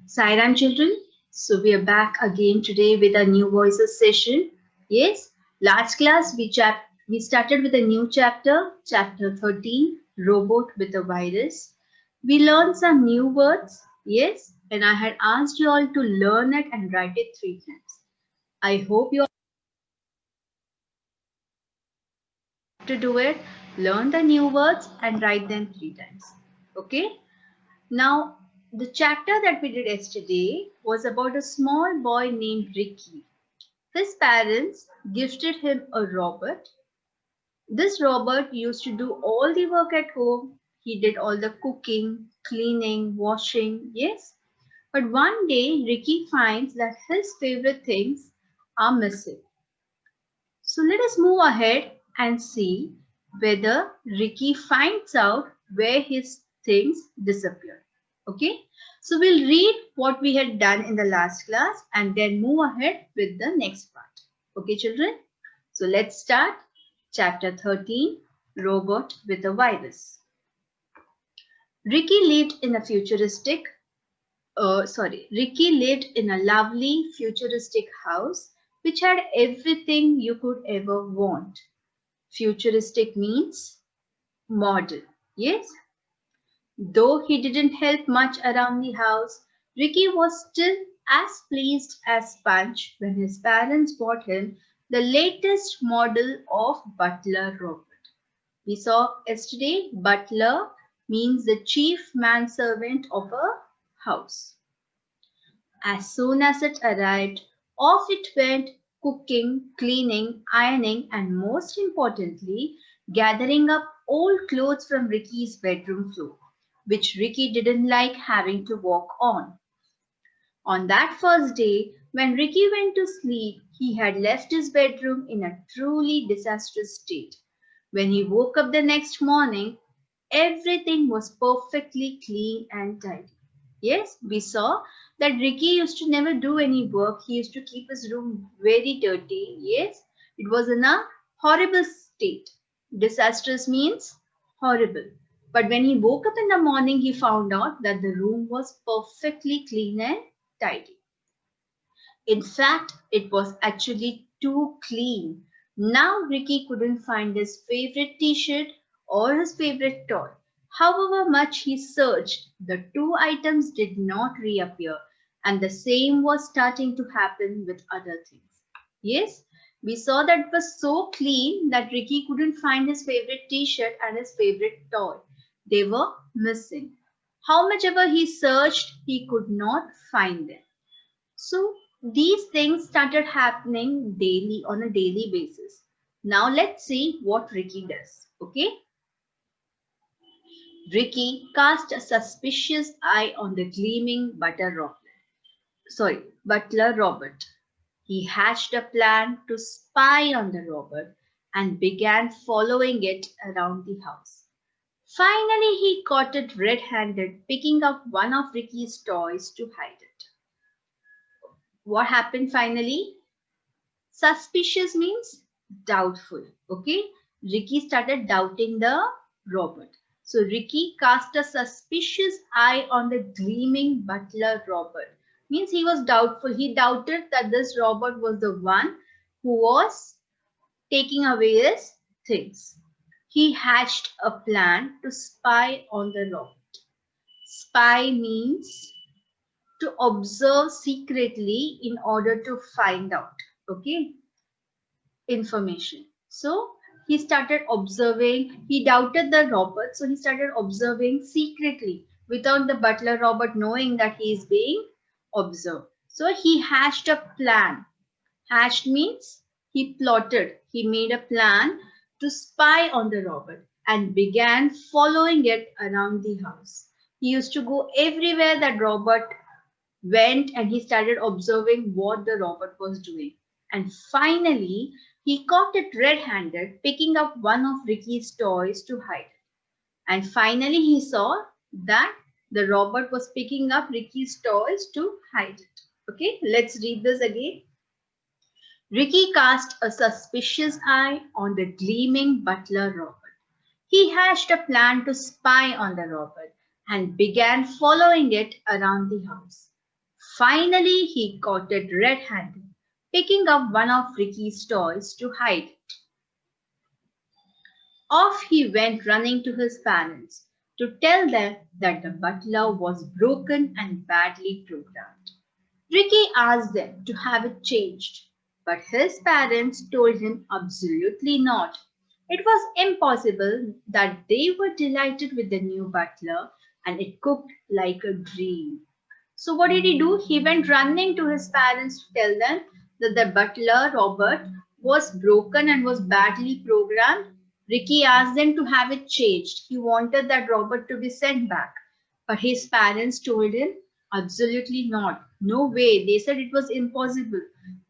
Sairam children, so we are back again today with a new voices session. Yes, last class we started with a new chapter, chapter 13, robot with a virus. We learned some new words, yes, and I had asked you all to learn it and write it 3 times. I hope you all have to do it, learn the new words and write them 3 times. Okay? Now, the chapter that we did yesterday was about a small boy named Ricky. His parents gifted him a robot. This robot used to do all the work at home. He did all the cooking, cleaning, washing, yes. But one day, Ricky finds that his favorite things are missing. So let us move ahead and see whether Ricky finds out where his things disappeared. Okay, so we'll read what we had done in the last class and then move ahead with the next part. Okay, children, so let's start chapter 13, Robot with a Virus. Ricky lived in a Ricky lived in a lovely futuristic house which had everything you could ever want. Futuristic means modern. Yes, though he didn't help much around the house, Ricky was still as pleased as Punch when his parents bought him the latest model of butler robot. We saw yesterday butler means the chief manservant of a house. As soon as it arrived, off it went, cooking, cleaning, ironing, and most importantly, gathering up old clothes from Ricky's bedroom floor, which Ricky didn't like having to walk on. On that first day, when Ricky went to sleep, he had left his bedroom in a truly disastrous state. When he woke up the next morning, everything was perfectly clean and tidy. Yes, we saw that Ricky used to never do any work. He used to keep his room very dirty. Yes, it was in a horrible state. Disastrous means horrible. But when he woke up in the morning, he found out that the room was perfectly clean and tidy. In fact, it was actually too clean. Now Ricky couldn't find his favorite t-shirt or his favorite toy. However much he searched, the two items did not reappear, and the same was starting to happen with other things. Yes, we saw that it was so clean that Ricky couldn't find his favorite t-shirt and his favorite toy. They were missing. How much ever he searched, he could not find them. So these things started happening daily on a daily basis. Now let's see what Ricky does. Okay. Ricky cast a suspicious eye on the gleaming butler Robert. He hatched a plan to spy on the robot and began following it around the house. Finally, he caught it red-handed, picking up one of Ricky's toys to hide it. What happened finally? Suspicious means doubtful. Okay. Ricky started doubting the robot. So Ricky cast a suspicious eye on the gleaming butler robot. Means he was doubtful. He doubted that this robot was the one who was taking away his things. He hatched a plan to spy on the robot. Spy means to observe secretly in order to find out. Okay, information. So he started observing. He doubted the robot, so he started observing secretly without the butler robot knowing that he is being observed. So he hatched a plan. Hatched means he plotted. He made a plan to spy on the robot and began following it around the house. He used to go everywhere that robot went and he started observing what the robot was doing. And finally, he caught it red-handed, picking up one of Ricky's toys to hide it. And finally, he saw that the robot was picking up Ricky's toys to hide it. Okay, let's read this again. Ricky cast a suspicious eye on the gleaming butler robot. He hatched a plan to spy on the robot and began following it around the house. Finally, he caught it red-handed, picking up one of Ricky's toys to hide it. Off he went running to his parents to tell them that the butler was broken and badly programmed. Ricky asked them to have it changed, but his parents told him absolutely not. It was impossible, that they were delighted with the new butler and it cooked like a dream. So what did he do? He went running to his parents to tell them that the butler, Robert, was broken and was badly programmed. Ricky asked them to have it changed. He wanted that Robert to be sent back. But his parents told him, absolutely not. No way. They said it was impossible.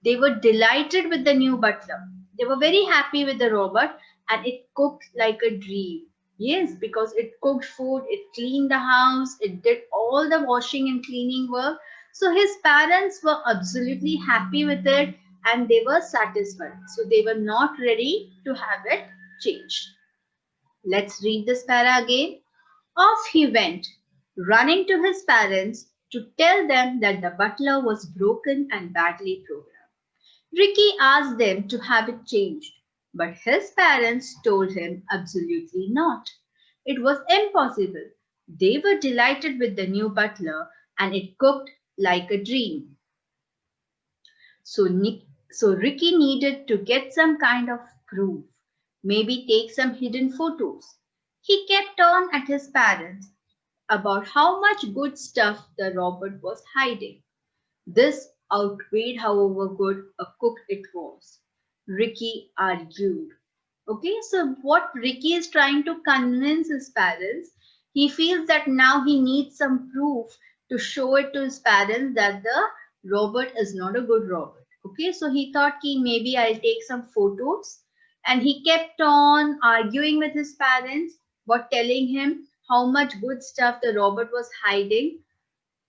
They were delighted with the new butler. They were very happy with the Robert and it cooked like a dream. Yes, because it cooked food, it cleaned the house, it did all the washing and cleaning work. So his parents were absolutely happy with it and they were satisfied. So they were not ready to have it changed. Let's read this para again. Off he went, running to his parents to tell them that the butler was broken and badly programmed. Ricky asked them to have it changed, but his parents told him absolutely not. It was impossible. They were delighted with the new butler and it cooked like a dream. So Ricky needed to get some kind of proof, maybe take some hidden photos. He kept on at his parents about how much good stuff the Robert was hiding. This outweighed however good a cook it was, Ricky argued. Okay, so what Ricky is trying to convince his parents, he feels that now he needs some proof to show it to his parents that the Robert is not a good Robert. Okay, so he thought ki maybe I'll take some photos and he kept on arguing with his parents about telling him how much good stuff the Robert was hiding,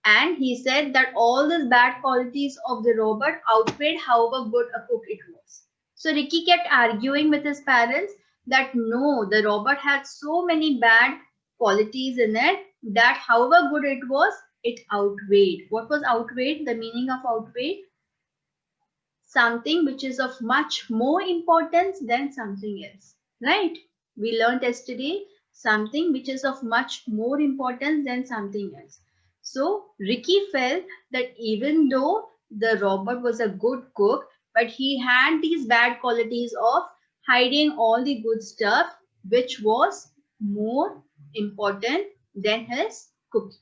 and he said that all these bad qualities of the robot outweighed however good a cook it was. So Ricky kept arguing with his parents that no, the robot had so many bad qualities in it that however good it was, it outweighed. What was outweighed? The meaning of outweighed? Something which is of much more importance than something else, right? We learned yesterday something which is of much more importance than something else. So Ricky felt that even though the robot was a good cook, but he had these bad qualities of hiding all the good stuff which was more important than his cooking.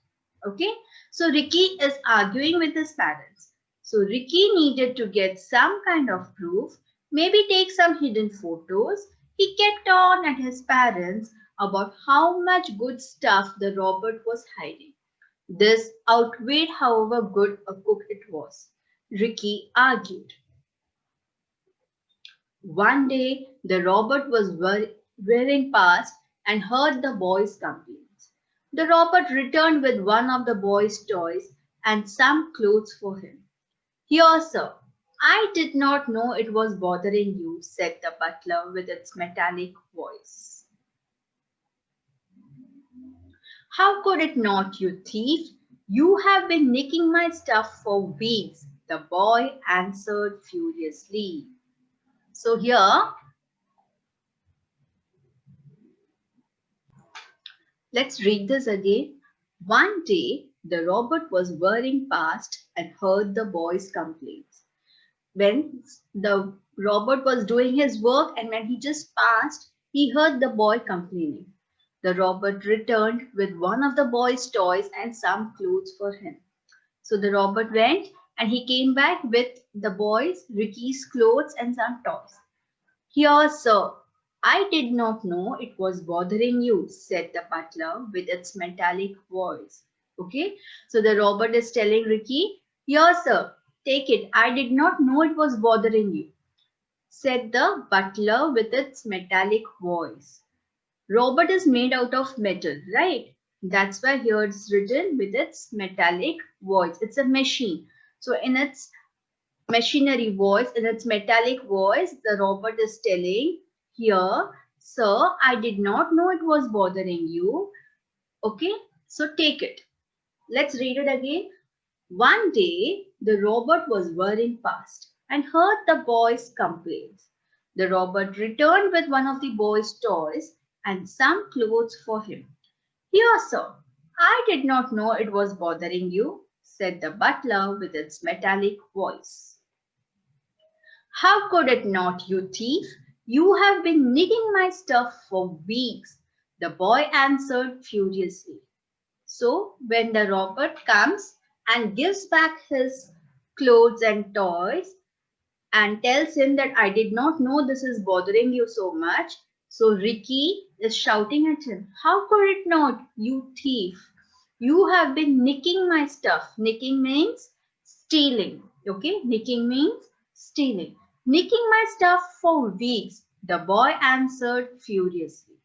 Okay, so Ricky is arguing with his parents. So Ricky needed to get some kind of proof, maybe take some hidden photos. He kept on at his parents about how much good stuff the Robert was hiding. This outweighed however good a cook it was, Ricky argued. One day, the Robert was wearing past and heard the boys' complaints. The Robert returned with one of the boys' toys and some clothes for him. Here, sir. I did not know it was bothering you, said the butler with its metallic voice. How could it not, you thief? You have been nicking my stuff for weeks, the boy answered furiously. So here, let's read this again. One day, the Robert was whirring past and heard the boys' complaints. When the Robert was doing his work and when he just passed, he heard the boy complaining. The Robert returned with one of the boy's toys and some clothes for him. So the Robert went and he came back with the boys, Ricky's clothes and some toys. Here, sir, I did not know it was bothering you, said the butler with its metallic voice. Okay, so the Robert is telling Ricky, here, sir, take it. I did not know it was bothering you, said the butler with its metallic voice. Robot is made out of metal, right? That's why here it's written with its metallic voice. It's a machine. So in its machinery voice, in its metallic voice, the robot is telling here, sir, I did not know it was bothering you. Okay, so take it. Let's read it again. One day, the robot was whirring past and heard the boy's complaints. The robot returned with one of the boy's toys and some clothes for him. "Here, sir, I did not know it was bothering you," said the butler with its metallic voice. "How could it not, you thief? You have been nicking my stuff for weeks," the boy answered furiously. So, when the robot comes and gives back his clothes and toys and tells him that "I did not know this is bothering you so much," so Ricky is shouting at him, "How could it not, you thief? You have been nicking my stuff." Nicking means stealing. Okay, nicking means stealing. "Nicking my stuff for weeks," the boy answered furiously.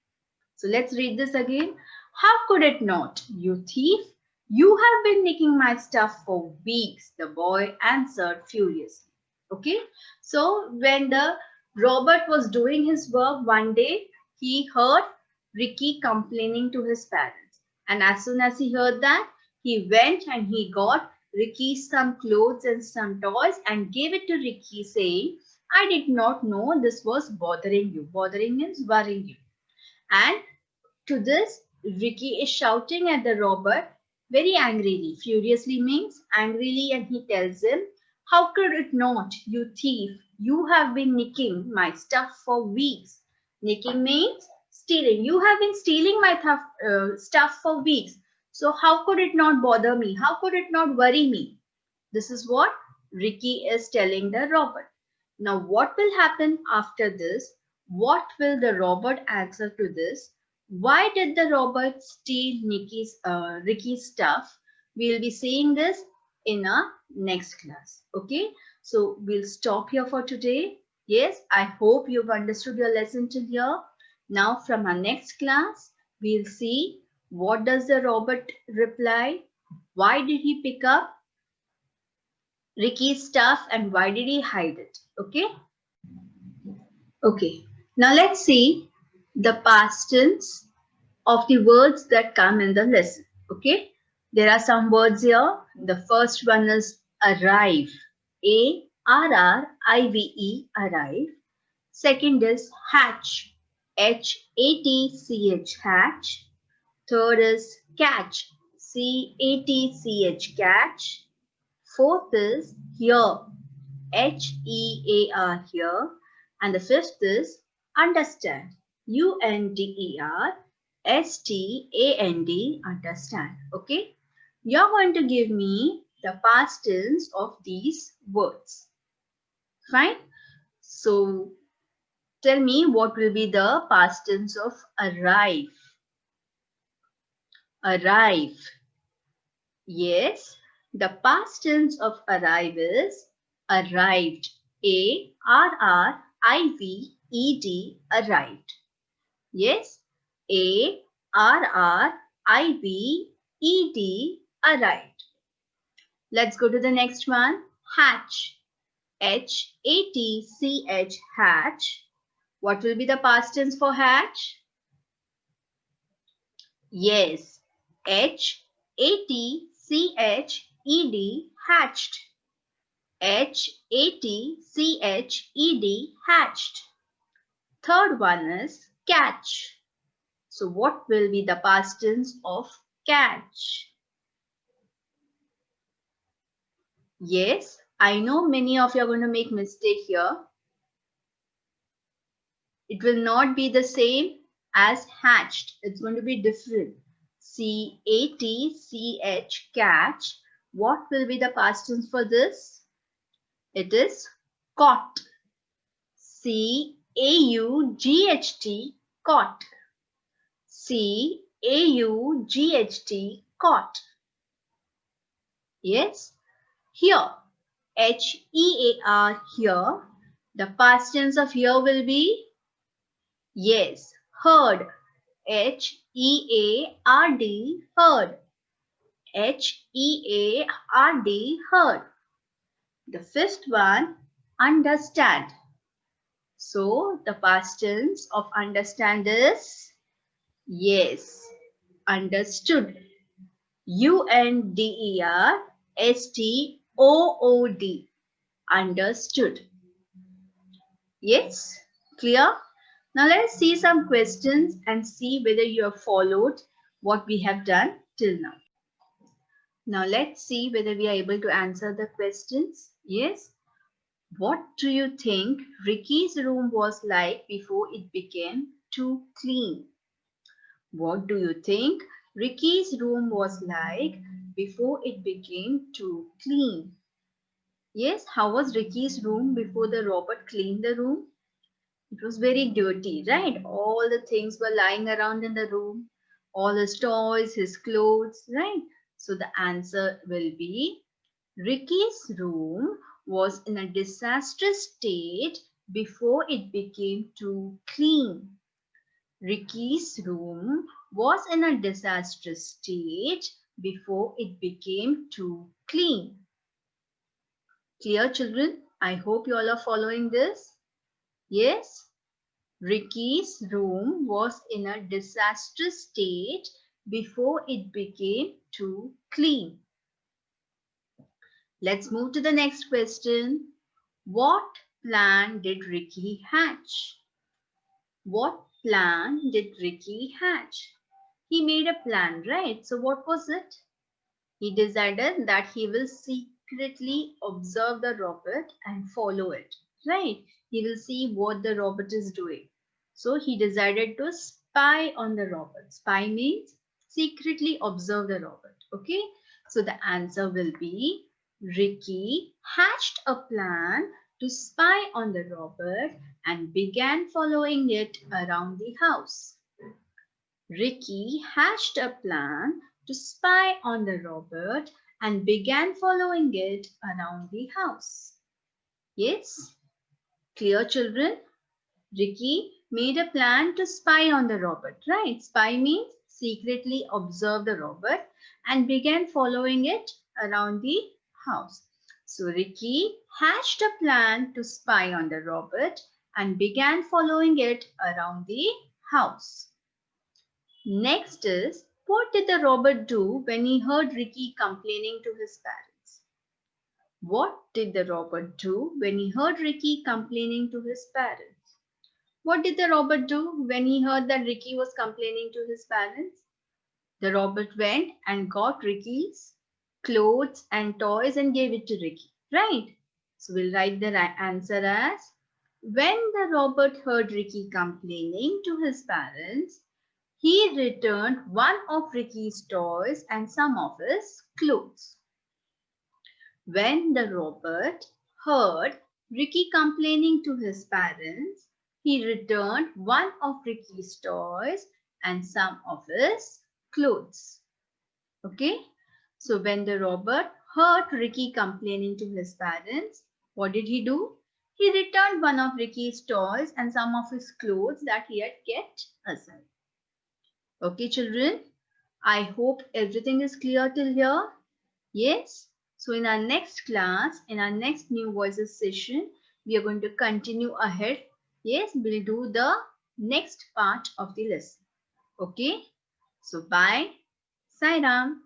So let's read this again. "How could it not, you thief? You have been nicking my stuff for weeks," the boy answered furiously. Okay, so when the robot was doing his work one day, he heard Ricky complaining to his parents. And as soon as he heard that, he went and he got Ricky some clothes and some toys and gave it to Ricky, saying, "I did not know this was bothering you." Bothering means worrying you. And to this, Ricky is shouting at the robot very angrily. Furiously means angrily, and he tells him, "How could it not, you thief? You have been nicking my stuff for weeks." Nicking means stealing. You have been stealing my stuff for weeks. So how could it not bother me? How could it not worry me? This is what Ricky is telling the robot. Now, what will happen after this? What will the robot answer to this? Why did the robot steal Ricky's stuff? We'll be seeing this in our next class. Okay, so we'll stop here for today. Yes, I hope you've understood your lesson till here. Now, from our next class, we'll see what does the robot reply? Why did he pick up Ricky's stuff and why did he hide it? Okay. Okay. Now let's see the past tense of the words that come in the lesson. Okay. There are some words here. The first one is arrive. A-R-R-I-V-E, arrive. Second is hatch. H-A-T-C-H, hatch. Third is catch. C-A-T-C-H, catch. Fourth is hear. H-E-A-R, hear. And the fifth is understand. U-N-D-E-R-S-T-A-N-D, understand. Okay. You're going to give me the past tense of these words. Fine. So tell me what will be the past tense of arrive. Arrive. Yes, the past tense of arrive is arrived. A-R-R-I-V-E-D, arrived. Yes, A-R-R-I-V-E-D, arrived. Let's go to the next one. Hatch. H-A-T-C-H, hatch. What will be the past tense for hatch? Yes, H-A-T-C-H-E-D, hatched. H-A-T-C-H-E-D, hatched. Third one is catch. So what will be the past tense of catch? Yes, I know many of you are going to make mistake here. It will not be the same as hatched. It's going to be different. C-A-T-C-H, catch. What will be the past tense for this? It is caught. C-A-U-G-H-T, caught. C-A-U-G-H-T, caught. Yes. Here, H-E-A-R, here. The past tense of here will be, yes, heard. H-E-A-R-D, heard. H-E-A-R-D, heard. The fifth one, understand. So the past tense of understand is, yes, understood. U-N-D-E-R, STOOD. Understood. Yes? Clear? Now let's see some questions and see whether you have followed what we have done till now. Now let's see whether we are able to answer the questions. Yes? What do you think Ricky's room was like before it became too clean? What do you think Ricky's room was like before it became too clean? Yes, how was Ricky's room before the robot cleaned the room? It was very dirty, right? All the things were lying around in the room, all his toys, his clothes, right? So the answer will be Ricky's room was in a disastrous state before it became too clean. Ricky's room was in a disastrous state before it became too clean. Clear, children? I hope you all are following this. Yes? Ricky's room was in a disastrous state before it became too clean. Let's move to the next question. What plan did Ricky hatch? What plan did Ricky hatch? He made a plan, right? So what was it? He decided that he will secretly observe the robot and follow it, right? He will see what the robot is doing. So he decided to spy on the robot. Spy means secretly observe the robot, okay? So the answer will be Ricky hatched a plan to spy on the robot and began following it around the house. Ricky hatched a plan to spy on the robot and began following it around the house. Yes? Clear, children? Ricky made a plan to spy on the robot, right? Spy means secretly observe the robot and began following it around the house. So Ricky hatched a plan to spy on the robot and began following it around the house. Next is, what did the robot do when he heard Ricky complaining to his parents? What did the robot do when he heard Ricky complaining to his parents? What did the robot do when he heard that Ricky was complaining to his parents? The robot went and got Ricky's clothes and toys and gave it to Ricky, right? So we'll write the answer as, when the robot heard Ricky complaining to his parents, he returned one of Ricky's toys and some of his clothes. When the robot heard Ricky complaining to his parents, he returned one of Ricky's toys and some of his clothes. Okay? So when the robot heard Ricky complaining to his parents, what did he do? He returned one of Ricky's toys and some of his clothes that he had kept aside. Okay, children, I hope everything is clear till here. Yes? So in our next class, in our next New Voices session, we are going to continue ahead. Yes, we'll do the next part of the lesson. Okay? So bye. Sai Ram.